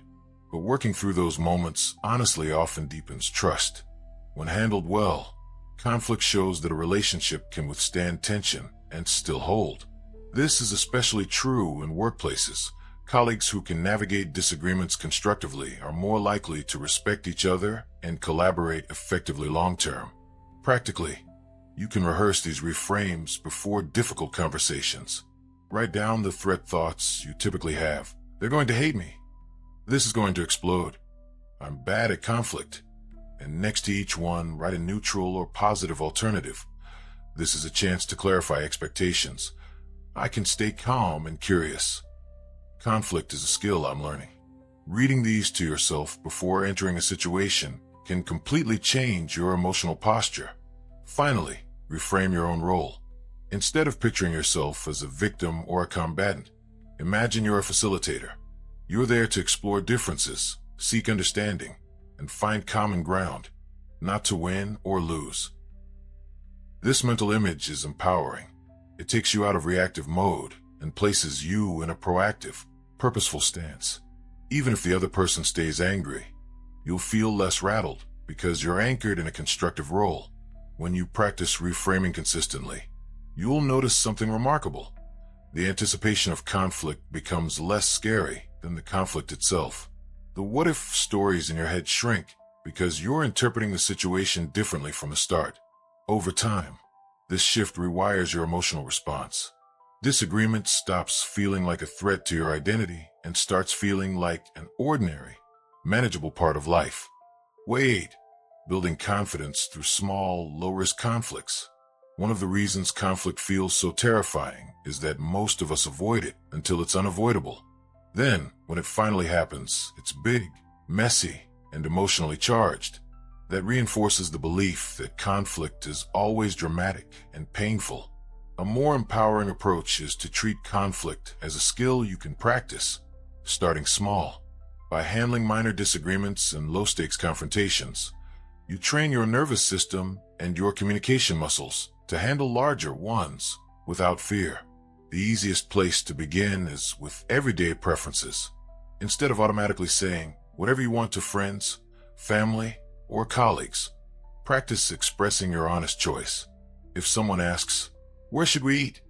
But working through those moments honestly often deepens trust. When handled well, conflict shows that a relationship can withstand tension and still hold. This is especially true in workplaces. Colleagues who can navigate disagreements constructively are more likely to respect each other and collaborate effectively long-term. Practically, you can rehearse these reframes before difficult conversations. Write down the threat thoughts you typically have. "They're going to hate me. This is going to explode. I'm bad at conflict." And next to each one, write a neutral or positive alternative. "This is a chance to clarify expectations. I can stay calm and curious. Conflict is a skill I'm learning." Reading these to yourself before entering a situation can completely change your emotional posture. Finally, reframe your own role. Instead of picturing yourself as a victim or a combatant, imagine you're a facilitator. You're there to explore differences, seek understanding, and find common ground, not to win or lose. This mental image is empowering. It takes you out of reactive mode and places you in a proactive, purposeful stance. Even if the other person stays angry, you'll feel less rattled because you're anchored in a constructive role. When you practice reframing consistently, you'll notice something remarkable. The anticipation of conflict becomes less scary than the conflict itself. The what-if stories in your head shrink because you're interpreting the situation differently from the start. Over time, this shift rewires your emotional response. Disagreement stops feeling like a threat to your identity and starts feeling like an ordinary, manageable part of life. Wade, building confidence through small, low-risk conflicts. One of the reasons conflict feels so terrifying is that most of us avoid it until it's unavoidable. Then, when it finally happens, it's big, messy, and emotionally charged. That reinforces the belief that conflict is always dramatic and painful. A more empowering approach is to treat conflict as a skill you can practice, starting small. By handling minor disagreements and low-stakes confrontations, you train your nervous system and your communication muscles to handle larger ones without fear. The easiest place to begin is with everyday preferences. Instead of automatically saying whatever you want to friends, family, or colleagues, practice expressing your honest choice. If someone asks, "Where should we eat?"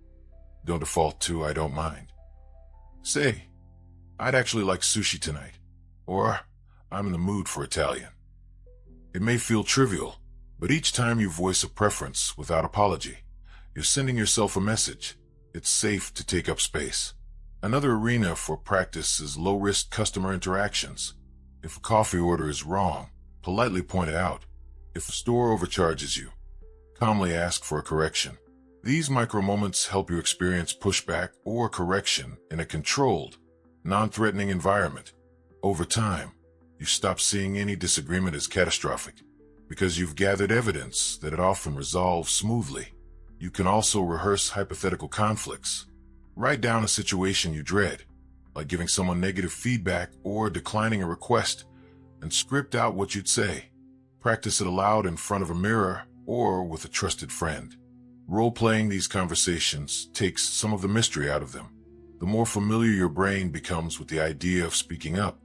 don't default to "I don't mind." Say, "I'd actually like sushi tonight," or "I'm in the mood for Italian." It may feel trivial, but each time you voice a preference without apology, you're sending yourself a message. It's safe to take up space. Another arena for practice is low-risk customer interactions. If a coffee order is wrong, politely point it out. If a store overcharges you, calmly ask for a correction. These micro-moments help you experience pushback or correction in a controlled, non-threatening environment. Over time, you stop seeing any disagreement as catastrophic because you've gathered evidence that it often resolves smoothly. You can also rehearse hypothetical conflicts. Write down a situation you dread, like giving someone negative feedback or declining a request, and script out what you'd say. Practice it aloud in front of a mirror or with a trusted friend. Role-playing these conversations takes some of the mystery out of them. The more familiar your brain becomes with the idea of speaking up,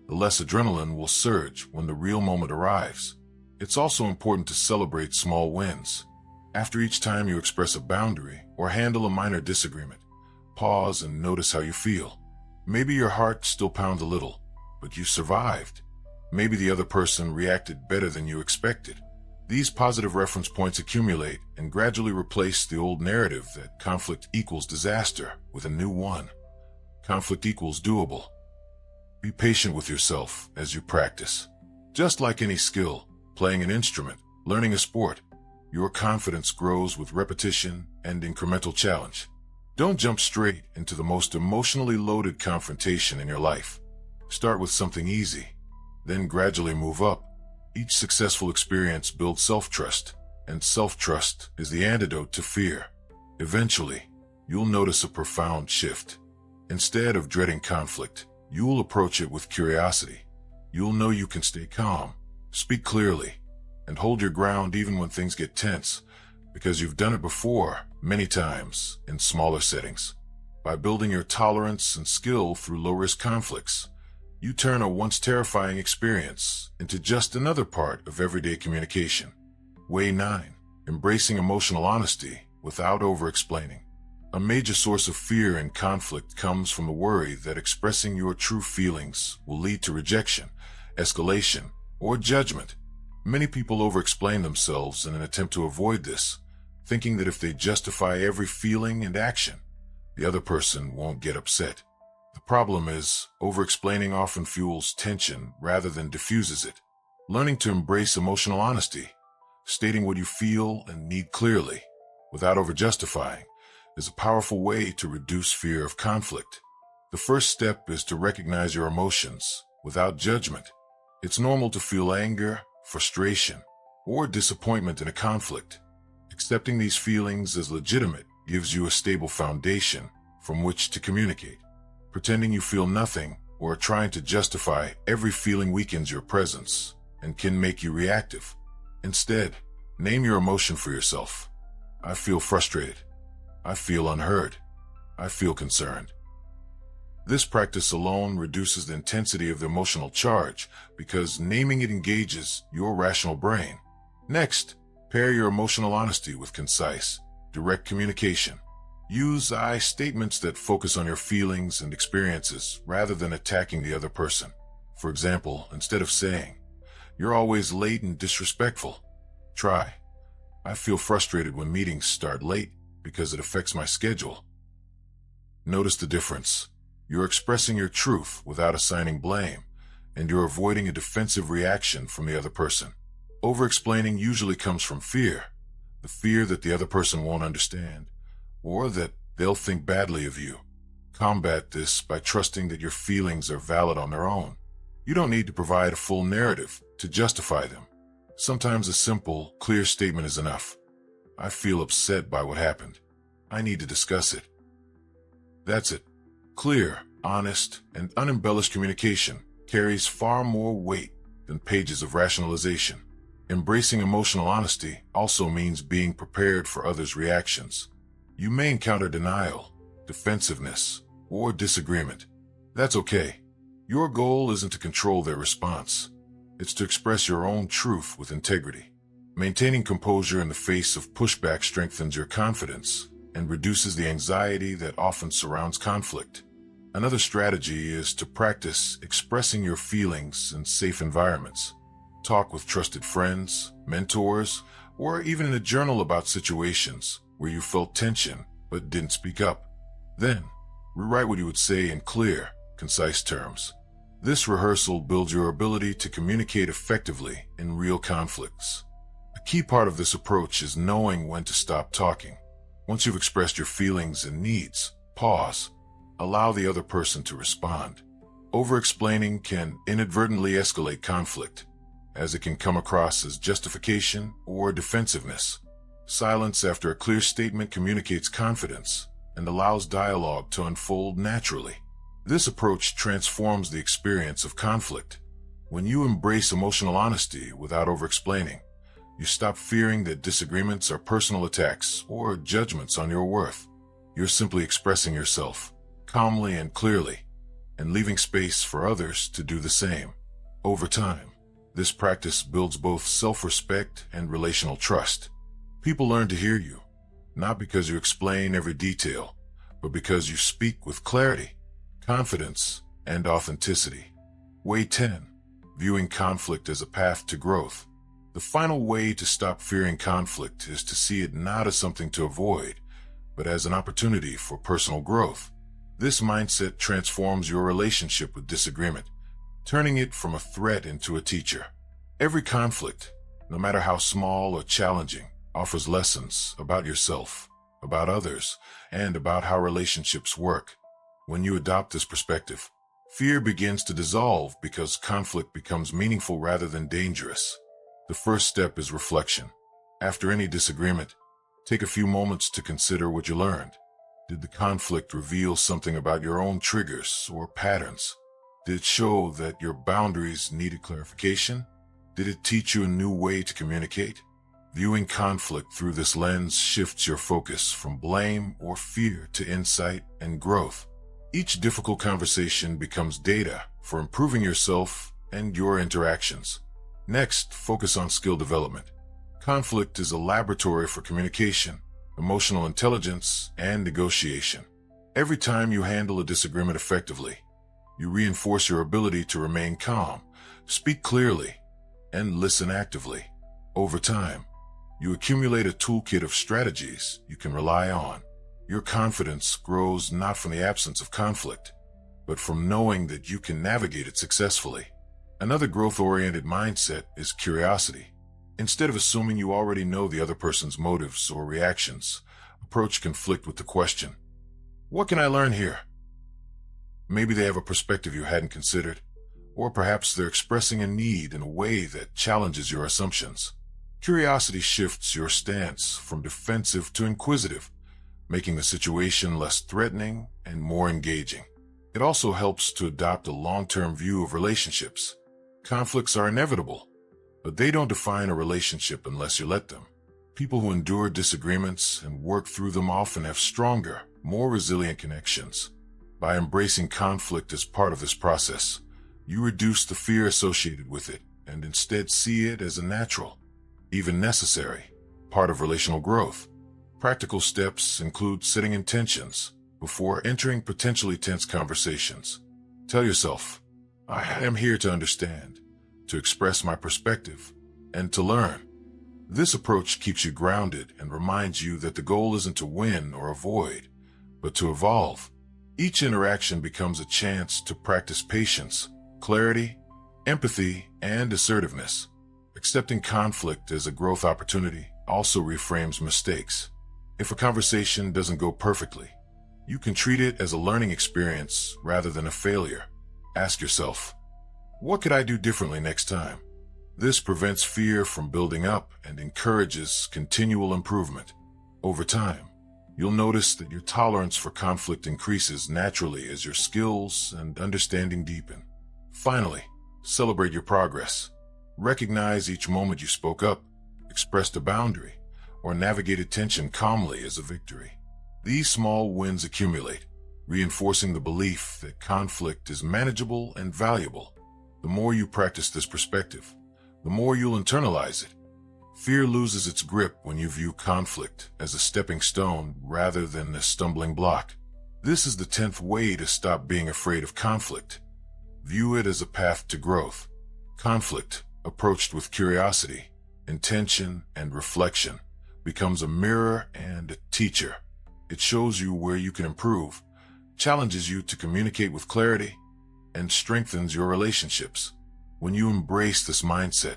the less adrenaline will surge when the real moment arrives. It's also important to celebrate small wins. After each time you express a boundary or handle a minor disagreement, pause and notice how you feel. Maybe your heart still pounds a little, but you survived. Maybe the other person reacted better than you expected. These positive reference points accumulate and gradually replace the old narrative that conflict equals disaster with a new one. Conflict equals doable. Be patient with yourself as you practice. Just like any skill, playing an instrument, learning a sport, your confidence grows with repetition and incremental challenge. Don't jump straight into the most emotionally loaded confrontation in your life. Start with something easy, then gradually move up. Each successful experience builds self-trust, and self-trust is the antidote to fear. Eventually, you'll notice a profound shift. Instead of dreading conflict, you'll approach it with curiosity. You'll know you can stay calm, speak clearly, and hold your ground even when things get tense, because you've done it before, many times, in smaller settings. By building your tolerance and skill through low-risk conflicts, you turn a once terrifying experience into just another part of everyday communication. Way 9. Embracing emotional honesty without over-explaining. A major source of fear in conflict comes from the worry that expressing your true feelings will lead to rejection, escalation, or judgment. Many people over-explain themselves in an attempt to avoid this, thinking that if they justify every feeling and action, the other person won't get upset. The problem is, over-explaining often fuels tension rather than diffuses it. Learning to embrace emotional honesty, stating what you feel and need clearly, without over-justifying, is a powerful way to reduce fear of conflict. The first step is to recognize your emotions without judgment. It's normal to feel anger, frustration, or disappointment in a conflict. Accepting these feelings as legitimate gives you a stable foundation from which to communicate. Pretending you feel nothing or trying to justify every feeling weakens your presence and can make you reactive. Instead, name your emotion for yourself. I feel frustrated. I feel unheard. I feel concerned. This practice alone reduces the intensity of the emotional charge because naming it engages your rational brain. Next, pair your emotional honesty with concise, direct communication. Use I statements that focus on your feelings and experiences rather than attacking the other person. For example, instead of saying, "You're always late and disrespectful," try, "I feel frustrated when meetings start late because it affects my schedule." Notice the difference. You're expressing your truth without assigning blame, and you're avoiding a defensive reaction from the other person. Over-explaining usually comes from fear, the fear that the other person won't understand, or that they'll think badly of you. Combat this by trusting that your feelings are valid on their own. You don't need to provide a full narrative to justify them. Sometimes a simple, clear statement is enough. "I feel upset by what happened. I need to discuss it." That's it. Clear, honest, and unembellished communication carries far more weight than pages of rationalization. Embracing emotional honesty also means being prepared for others' reactions. You may encounter denial, defensiveness, or disagreement. That's okay. Your goal isn't to control their response. It's to express your own truth with integrity. Maintaining composure in the face of pushback strengthens your confidence and reduces the anxiety that often surrounds conflict. Another strategy is to practice expressing your feelings in safe environments. Talk with trusted friends, mentors, or even in a journal about situations where you felt tension but didn't speak up. Then, rewrite what you would say in clear, concise terms. This rehearsal builds your ability to communicate effectively in real conflicts. A key part of this approach is knowing when to stop talking. Once you've expressed your feelings and needs, pause. Allow the other person to respond. Over-explaining can inadvertently escalate conflict, as it can come across as justification or defensiveness. Silence after a clear statement communicates confidence and allows dialogue to unfold naturally. This approach transforms the experience of conflict. When you embrace emotional honesty without over-explaining, you stop fearing that disagreements are personal attacks or judgments on your worth. You're simply expressing yourself calmly and clearly, and leaving space for others to do the same. Over time, this practice builds both self-respect and relational trust. People learn to hear you, not because you explain every detail, but because you speak with clarity, confidence, and authenticity. Way 10. Viewing conflict as a path to growth. The final way to stop fearing conflict is to see it not as something to avoid, but as an opportunity for personal growth. This mindset transforms your relationship with disagreement, turning it from a threat into a teacher. Every conflict, no matter how small or challenging, offers lessons about yourself, about others, and about how relationships work. When you adopt this perspective, fear begins to dissolve because conflict becomes meaningful rather than dangerous. The first step is reflection. After any disagreement, take a few moments to consider what you learned. Did the conflict reveal something about your own triggers or patterns? Did it show that your boundaries needed clarification? Did it teach you a new way to communicate? Viewing conflict through this lens shifts your focus from blame or fear to insight and growth. Each difficult conversation becomes data for improving yourself and your interactions. Next, focus on skill development. Conflict is a laboratory for communication, emotional intelligence, and negotiation. Every time you handle a disagreement effectively, you reinforce your ability to remain calm, speak clearly, and listen actively. Over time, you accumulate a toolkit of strategies you can rely on. Your confidence grows not from the absence of conflict, but from knowing that you can navigate it successfully. Another growth-oriented mindset is curiosity. Instead of assuming you already know the other person's motives or reactions, approach conflict with the question, "What can I learn here?" Maybe they have a perspective you hadn't considered, or perhaps they're expressing a need in a way that challenges your assumptions. Curiosity shifts your stance from defensive to inquisitive, making the situation less threatening and more engaging. It also helps to adopt a long-term view of relationships. Conflicts are inevitable, but they don't define a relationship unless you let them. People who endure disagreements and work through them often have stronger, more resilient connections. By embracing conflict as part of this process, you reduce the fear associated with it and instead see it as a natural, even necessary, part of relational growth. Practical steps include setting intentions before entering potentially tense conversations. Tell yourself, I am here to understand, to express my perspective, and to learn. This approach keeps you grounded and reminds you that the goal isn't to win or avoid, but to evolve. Each interaction becomes a chance to practice patience, clarity, empathy, and assertiveness. Accepting conflict as a growth opportunity also reframes mistakes. If a conversation doesn't go perfectly, you can treat it as a learning experience rather than a failure. Ask yourself, what could I do differently next time? This prevents fear from building up and encourages continual improvement. Over time, you'll notice that your tolerance for conflict increases naturally as your skills and understanding deepen. Finally, celebrate your progress. Recognize each moment you spoke up, expressed a boundary, or navigated tension calmly as a victory. These small wins accumulate, reinforcing the belief that conflict is manageable and valuable. The more you practice this perspective, the more you'll internalize it. Fear loses its grip when you view conflict as a stepping stone rather than a stumbling block. This is the 10th way to stop being afraid of conflict. View it as a path to growth. Conflict, approached with curiosity, intention, and reflection, becomes a mirror and a teacher. It shows you where you can improve, challenges you to communicate with clarity, and strengthens your relationships. When you embrace this mindset,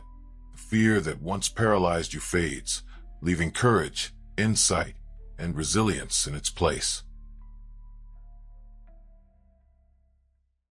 the fear that once paralyzed you fades, leaving courage, insight, and resilience in its place.